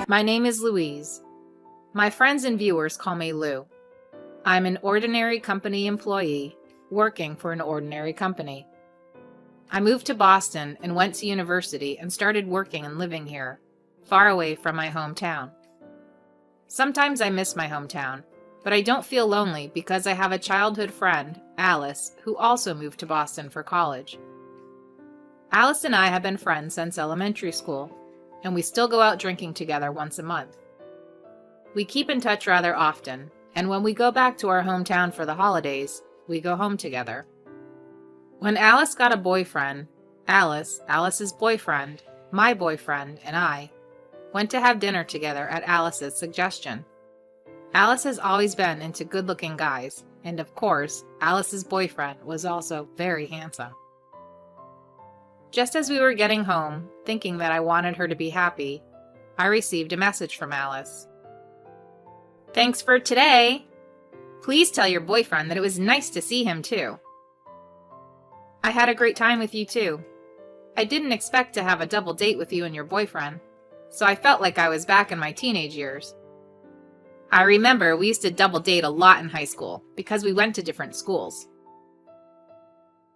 My name is Louise. My friends and viewers call me Lou. I'm an ordinary company employee working for an ordinary company. I moved to Boston and went to university and started working and living here, far away from my hometown. Sometimes I miss my hometown, but I don't feel lonely because I have a childhood friend, Alice, who also moved to Boston for college. Alice and I have been friends since elementary school, and we still go out drinking together once a month. We keep in touch rather often, and when we go back to our hometown for the holidays, we go home together. When Alice got a boyfriend, Alice's boyfriend, my boyfriend, and I went to have dinner together at Alice's suggestion. Alice has always been into good-looking guys, and of course, Alice's boyfriend was also very handsome. Just as we were getting home, thinking that I wanted her to be happy, I received a message from Alice. "Thanks for today. Please tell your boyfriend that it was nice to see him too. I had a great time with you too. I didn't expect to have a double date with you and your boyfriend, so I felt like I was back in my teenage years. I remember we used to double date a lot in high school because we went to different schools.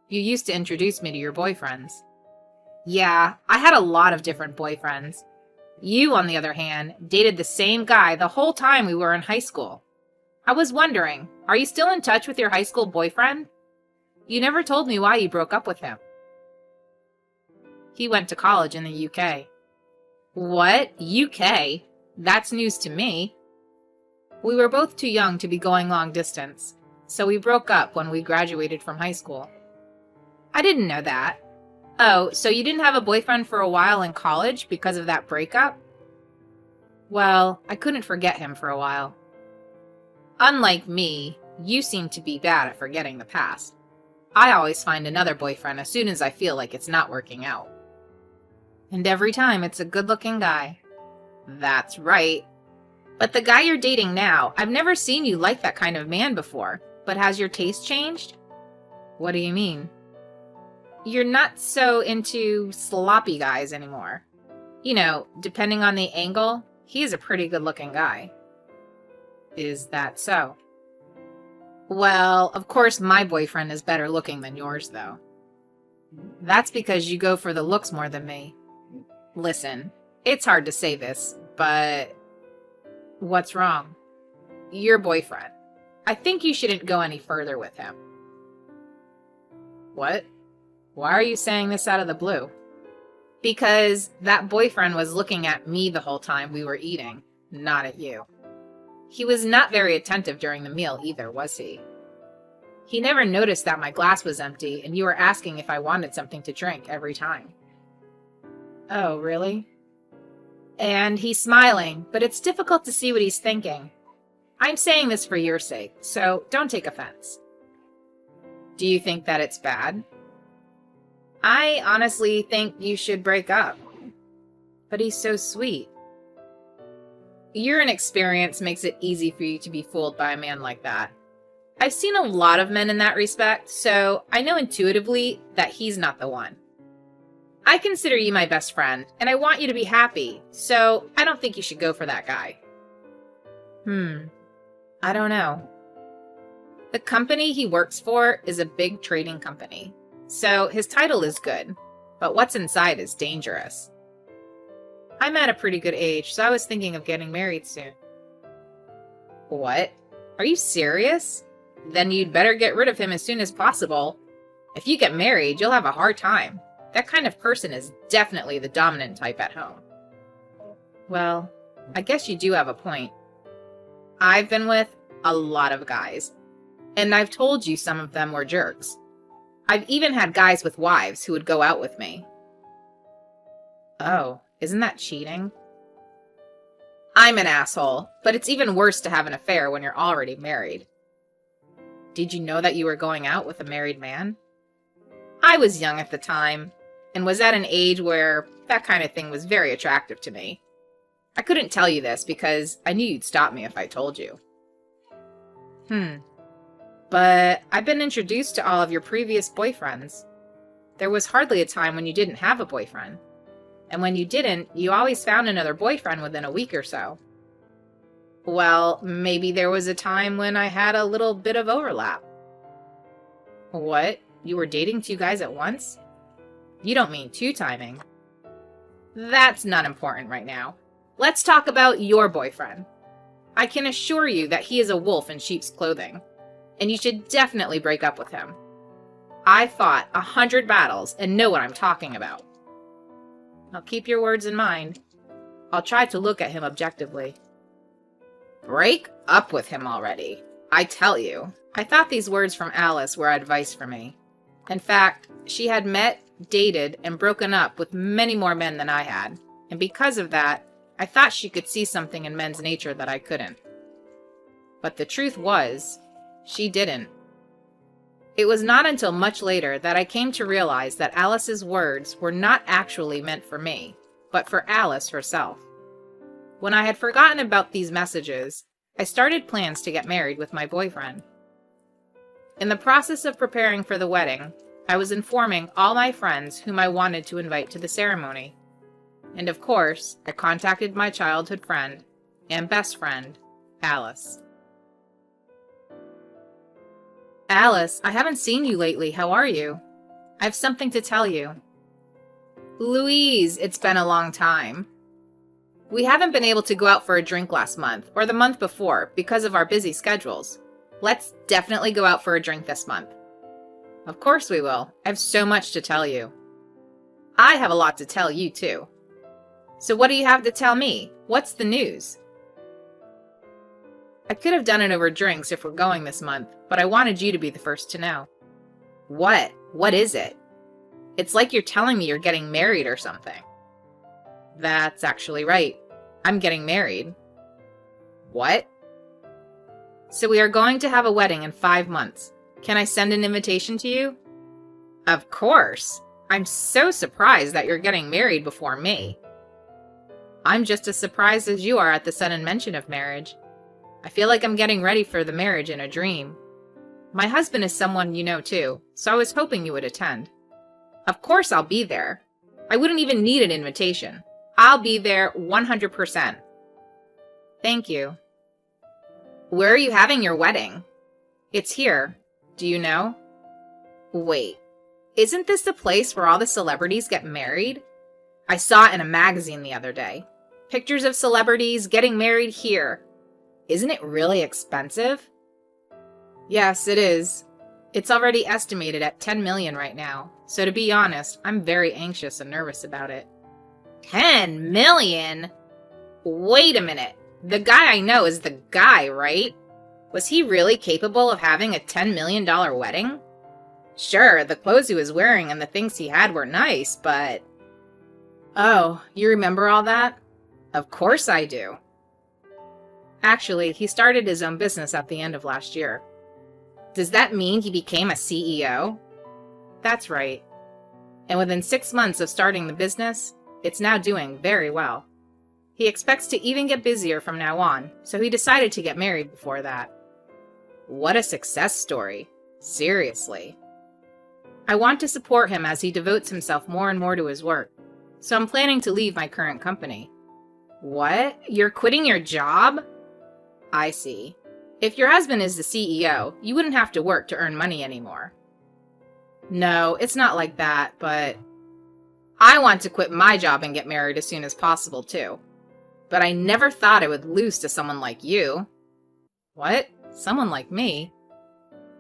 You used to introduce me to your boyfriends. Yeah, I had a lot of different boyfriends. You, on the other hand, dated the same guy the whole time we were in high school. I was wondering, are you still in touch with your high school boyfriend? You never told me why you broke up with him." He went to college in the UK. What? UK? That's news to me. We were both too young to be going long distance, so we broke up when we graduated from high school. I didn't know that. Oh, so you didn't have a boyfriend for a while in college because of that breakup? Well, I couldn't forget him for a while. Unlike me, you seem to be bad at forgetting the past. I always find another boyfriend as soon as I feel like it's not working out. And every time it's a good-looking guy. That's right. But the guy you're dating now, I've never seen you like that kind of man before. But has your taste changed? What do you mean? You're not so into sloppy guys anymore. You know, depending on the angle, he's a pretty good-looking guy. Is that so? Well, of course my boyfriend is better looking than yours, though. That's because you go for the looks more than me. Listen, it's hard to say this, but... What's wrong? Your boyfriend. I think you shouldn't go any further with him. What? Why are you saying this out of the blue? Because that boyfriend was looking at me the whole time we were eating, not at you. He was not very attentive during the meal either, was he? He never noticed that my glass was empty and you were asking if I wanted something to drink every time. Oh, really? And he's smiling, but it's difficult to see what he's thinking. I'm saying this for your sake, so don't take offense. Do you think that it's bad? I honestly think you should break up. But he's so sweet. Your inexperience makes it easy for you to be fooled by a man like that. I've seen a lot of men in that respect, so I know intuitively that he's not the one. I consider you my best friend, and I want you to be happy, so I don't think you should go for that guy. I don't know. The company he works for is a big trading company, so his title is good, but what's inside is dangerous. I'm at a pretty good age, so I was thinking of getting married soon. What? Are you serious? Then you'd better get rid of him as soon as possible. If you get married, you'll have a hard time. That kind of person is definitely the dominant type at home. Well, I guess you do have a point. I've been with a lot of guys, and I've told you some of them were jerks. I've even had guys with wives who would go out with me. Oh, isn't that cheating? I'm an asshole, but it's even worse to have an affair when you're already married. Did you know that you were going out with a married man? I was young at the time, and was at an age where that kind of thing was very attractive to me. I couldn't tell you this because I knew you'd stop me if I told you. But I've been introduced to all of your previous boyfriends. There was hardly a time when you didn't have a boyfriend. And when you didn't, you always found another boyfriend within a week or so. Well, maybe there was a time when I had a little bit of overlap. What? You were dating two guys at once? You don't mean two-timing. That's not important right now. Let's talk about your boyfriend. I can assure you that he is a wolf in sheep's clothing, and you should definitely break up with him. I fought 100 battles and know what I'm talking about. I'll keep your words in mind. I'll try to look at him objectively. Break up with him already. I tell you, I thought these words from Alice were advice for me. In fact, she had met, dated, and broken up with many more men than I had, and because of that, I thought she could see something in men's nature that I couldn't. But the truth was, she didn't. It was not until much later that I came to realize that Alice's words were not actually meant for me, but for Alice herself. When I had forgotten about these messages, I started plans to get married with my boyfriend. In the process of preparing for the wedding, I was informing all my friends whom I wanted to invite to the ceremony. And of course, I contacted my childhood friend and best friend, Alice. Alice, I haven't seen you lately. How are you? I have something to tell you. Louise, it's been a long time. We haven't been able to go out for a drink last month or the month before because of our busy schedules. Let's definitely go out for a drink this month. Of course we will. I have so much to tell you. I have a lot to tell you too. So what do you have to tell me? What's the news? I could have done it over drinks if we're going this month, but I wanted you to be the first to know. What? What is it? It's like you're telling me you're getting married or something. That's actually right. I'm getting married. What? So we are going to have a wedding in 5 months. Can I send an invitation to you? Of course. I'm so surprised that you're getting married before me. I'm just as surprised as you are at the sudden mention of marriage. I feel like I'm getting ready for the marriage in a dream. My husband is someone you know too, so I was hoping you would attend. Of course I'll be there. I wouldn't even need an invitation. I'll be there 100%. Thank you. Where are you having your wedding? It's here. Do you know? Wait, isn't this the place where all the celebrities get married? I saw it in a magazine the other day. Pictures of celebrities getting married here. Isn't it really expensive? Yes, it is. It's already estimated at 10 million right now, so to be honest, I'm very anxious and nervous about it. 10 million? Wait a minute. The guy I know is the guy, right? Was he really capable of having a $10 million wedding? Sure, the clothes he was wearing and the things he had were nice, but... Oh, you remember all that? Of course I do. Actually, he started his own business at the end of last year. Does that mean he became a CEO? That's right. And within 6 months of starting the business, it's now doing very well. He expects to even get busier from now on, so he decided to get married before that. What a success story. Seriously. I want to support him as he devotes himself more and more to his work, so I'm planning to leave my current company. What? You're quitting your job? I see. If your husband is the CEO, you wouldn't have to work to earn money anymore. No, it's not like that, but... I want to quit my job and get married as soon as possible, too. But I never thought I would lose to someone like you. What? Someone like me?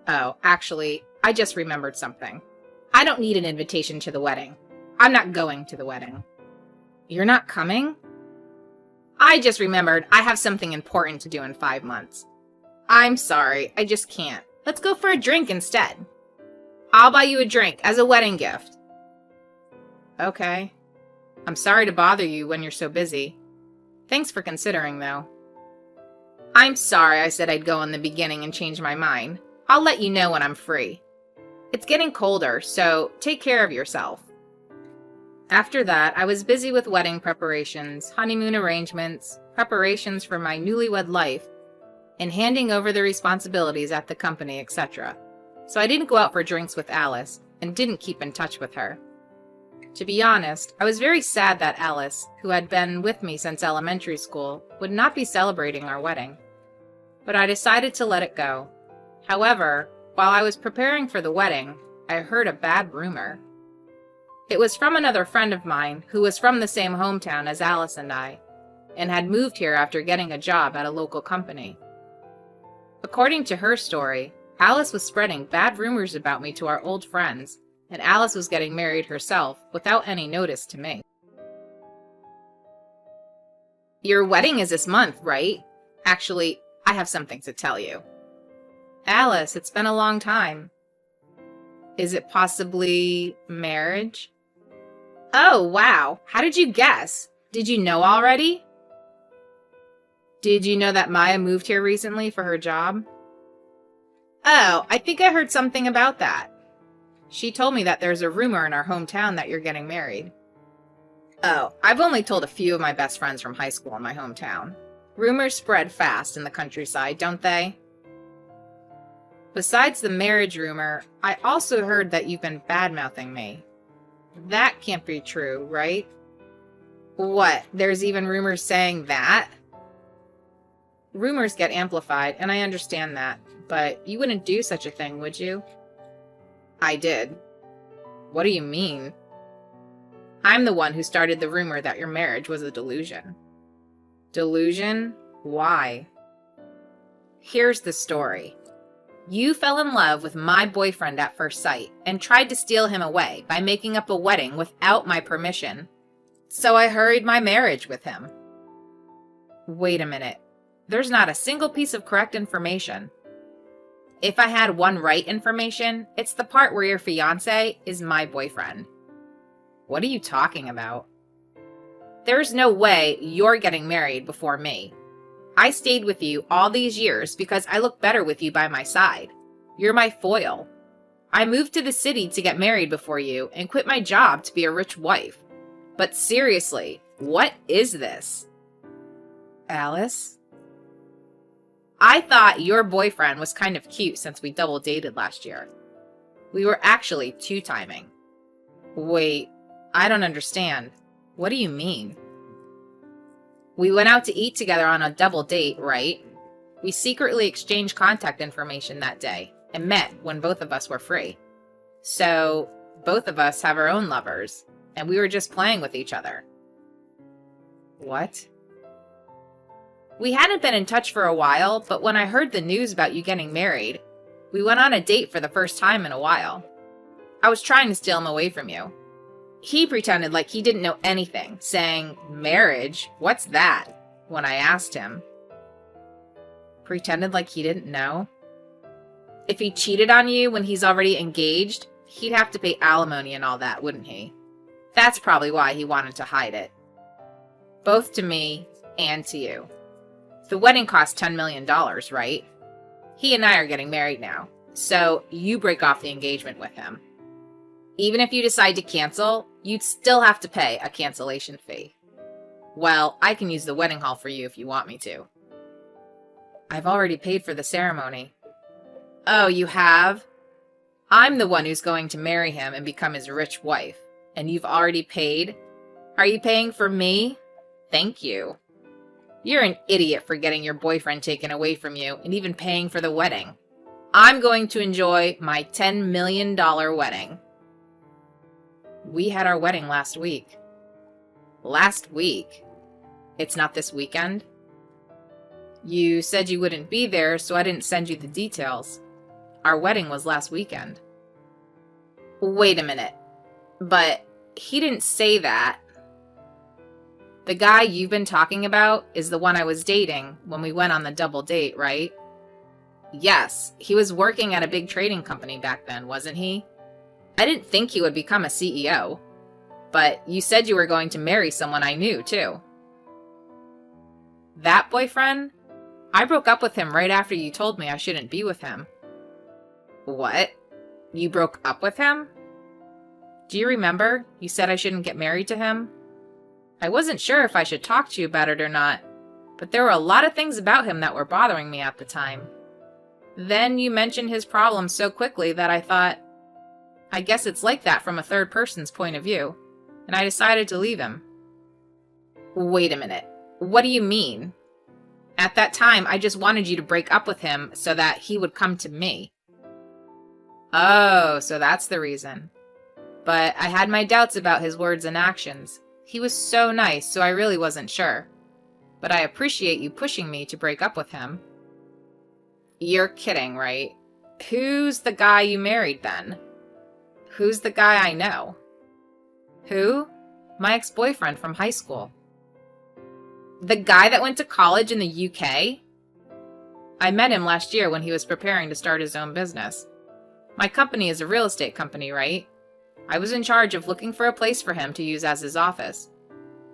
Oh, actually, I just remembered something. I don't need an invitation to the wedding. I'm not going to the wedding. You're not coming? I just remembered I have something important to do in 5 months. I'm sorry, I just can't. Let's go for a drink instead. I'll buy you a drink as a wedding gift. Okay. I'm sorry to bother you when you're so busy. Thanks for considering, though. I'm sorry I said I'd go in the beginning and change my mind. I'll let you know when I'm free. It's getting colder, so take care of yourself. After that, I was busy with wedding preparations, honeymoon arrangements, preparations for my newlywed life, and handing over the responsibilities at the company, etc. So I didn't go out for drinks with Alice, and didn't keep in touch with her. To be honest, I was very sad that Alice, who had been with me since elementary school, would not be celebrating our wedding. But I decided to let it go. However, while I was preparing for the wedding, I heard a bad rumor. It was from another friend of mine who was from the same hometown as Alice and I, and had moved here after getting a job at a local company. According to her story, Alice was spreading bad rumors about me to our old friends, and Alice was getting married herself without any notice to me. Your wedding is this month, right? Actually, I have something to tell you. Alice, it's been a long time. Is it possibly marriage? Oh, wow. How did you guess? Did you know already? Did you know that Maya moved here recently for her job? Oh, I think I heard something about that. She told me that there's a rumor in our hometown that you're getting married. Oh, I've only told a few of my best friends from high school in my hometown. Rumors spread fast in the countryside, don't they? Besides the marriage rumor, I also heard that you've been bad-mouthing me. That can't be true, right? What, there's even rumors saying that? Rumors get amplified, and I understand that, but you wouldn't do such a thing, would you? I did. What do you mean? I'm the one who started the rumor that your marriage was a delusion. Delusion? Why? Here's the story. You fell in love with my boyfriend at first sight and tried to steal him away by making up a wedding without my permission. So I hurried my marriage with him. Wait a minute. There's not a single piece of correct information. If I had one right information, it's the part where your fiancé is my boyfriend. What are you talking about? There's no way you're getting married before me. I stayed with you all these years because I look better with you by my side. You're my foil. I moved to the city to get married before you and quit my job to be a rich wife. But seriously, what is this? Alice? I thought your boyfriend was kind of cute since we double dated last year. We were actually two-timing. Wait, I don't understand. What do you mean? We went out to eat together on a double date, right? We secretly exchanged contact information that day and met when both of us were free. So, both of us have our own lovers, and we were just playing with each other. What? We hadn't been in touch for a while, but when I heard the news about you getting married, we went on a date for the first time in a while. I was trying to steal him away from you. He pretended like he didn't know anything, saying, "Marriage? What's that?" when I asked him. Pretended like he didn't know? If he cheated on you when he's already engaged, he'd have to pay alimony and all that, wouldn't he? That's probably why he wanted to hide it. Both to me and to you. The wedding cost $10 million, right? He and I are getting married now, so you break off the engagement with him. Even if you decide to cancel, you'd still have to pay a cancellation fee. Well, I can use the wedding hall for you if you want me to. I've already paid for the ceremony. Oh, you have? I'm the one who's going to marry him and become his rich wife, and you've already paid? Are you paying for me? Thank you. You're an idiot for getting your boyfriend taken away from you and even paying for the wedding. I'm going to enjoy my $10 million wedding. We had our wedding last week. Last week? It's not this weekend? You said you wouldn't be there, so I didn't send you the details. Our wedding was last weekend. Wait a minute. But he didn't say that. The guy you've been talking about is the one I was dating when we went on the double date, right? Yes, he was working at a big trading company back then, wasn't he? I didn't think he would become a CEO. But you said you were going to marry someone I knew, too. That boyfriend? I broke up with him right after you told me I shouldn't be with him. What? You broke up with him? Do you remember? You said I shouldn't get married to him? I wasn't sure if I should talk to you about it or not, but there were a lot of things about him that were bothering me at the time. Then you mentioned his problems so quickly that I thought, I guess it's like that from a third person's point of view. and I decided to leave him. Wait a minute. What do you mean? At that time, I just wanted you to break up with him so that he would come to me. Oh, so that's the reason. But I had my doubts about his words and actions. He was so nice, so I really wasn't sure. But I appreciate you pushing me to break up with him. You're kidding, right? Who's the guy you married then? Who's the guy I know? Who? My ex-boyfriend from high school. The guy that went to college in the UK? I met him last year when he was preparing to start his own business. My company is a real estate company, right? I was in charge of looking for a place for him to use as his office.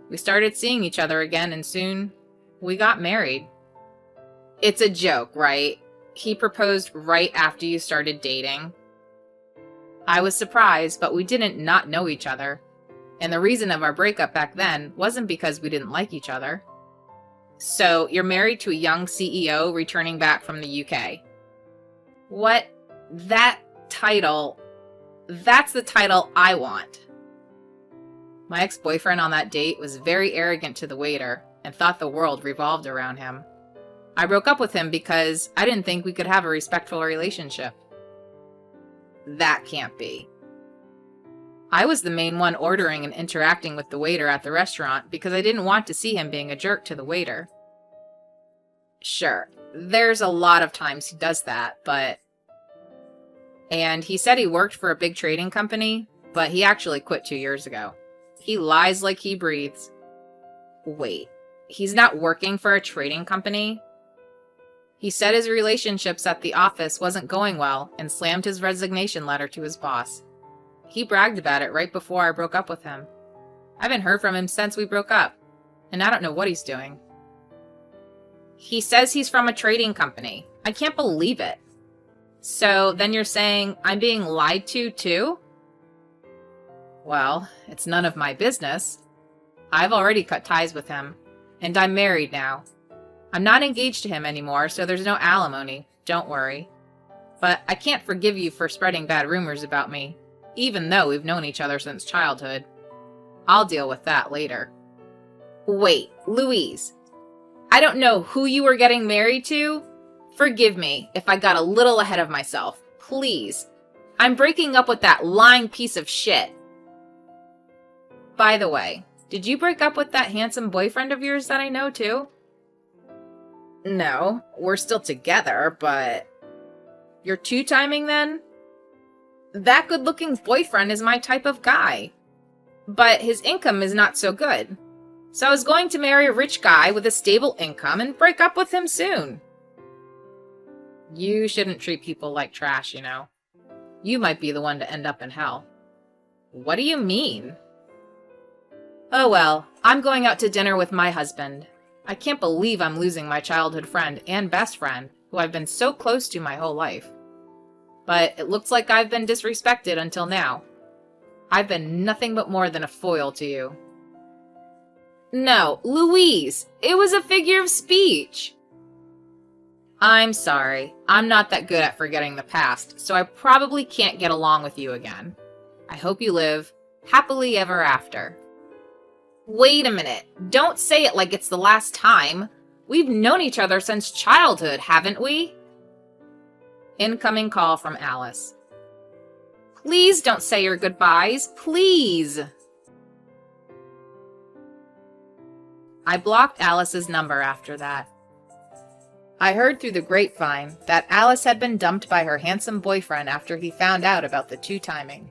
We started seeing each other again, and soon we got married. It's a joke, right? He proposed right after you started dating. I was surprised, but we didn't not know each other. And the reason of our breakup back then wasn't because we didn't like each other. So, you're married to a young CEO returning back from the UK. What? That title... That's the title I want. My ex-boyfriend on that date was very arrogant to the waiter and thought the world revolved around him. I broke up with him because I didn't think we could have a respectful relationship. That can't be. I was the main one ordering and interacting with the waiter at the restaurant because I didn't want to see him being a jerk to the waiter. Sure, there's a lot of times he does that, but... And he said he worked for a big trading company, but he actually quit 2 years ago. He lies like he breathes. Wait, he's not working for a trading company? He said his relationships at the office wasn't going well and slammed his resignation letter to his boss. He bragged about it right before I broke up with him. I haven't heard from him since we broke up, and I don't know what he's doing. He says he's from a trading company. I can't believe it. So then you're saying I'm being lied to too? Well, it's none of my business. I've already cut ties with him, and I'm married now. I'm not engaged to him anymore, so there's no alimony, don't worry. But I can't forgive you for spreading bad rumors about me, even though we've known each other since childhood. I'll deal with that later. Wait, Louise, I don't know who you were getting married to. Forgive me if I got a little ahead of myself, please. I'm breaking up with that lying piece of shit. By the way, did you break up with that handsome boyfriend of yours that I know too? No, we're still together, but... You're two-timing then? That good-looking boyfriend is my type of guy. But his income is not so good. So I was going to marry a rich guy with a stable income and break up with him soon. You shouldn't treat people like trash, you know. You might be the one to end up in hell. What do you mean? Oh well, I'm going out to dinner with my husband. I can't believe I'm losing my childhood friend and best friend, who I've been so close to my whole life. But it looks like I've been disrespected until now. I've been nothing but more than a foil to you. No, Louise, it was a figure of speech. I'm sorry, I'm not that good at forgetting the past, so I probably can't get along with you again. I hope you live happily ever after. Wait a minute, don't say it like it's the last time. We've known each other since childhood, haven't we? Incoming call from Alice. Please don't say your goodbyes, please. I blocked Alice's number after that. I heard through the grapevine that Alice had been dumped by her handsome boyfriend after he found out about the two-timing.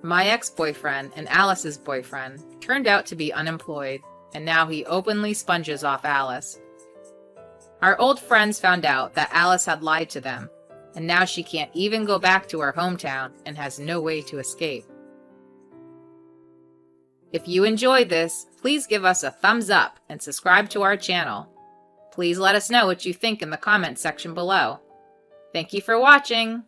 My ex-boyfriend and Alice's boyfriend turned out to be unemployed, and now he openly sponges off Alice. Our old friends found out that Alice had lied to them, and now she can't even go back to her hometown and has no way to escape. If you enjoyed this, please give us a thumbs up and subscribe to our channel. Please let us know what you think in the comments section below. Thank you for watching!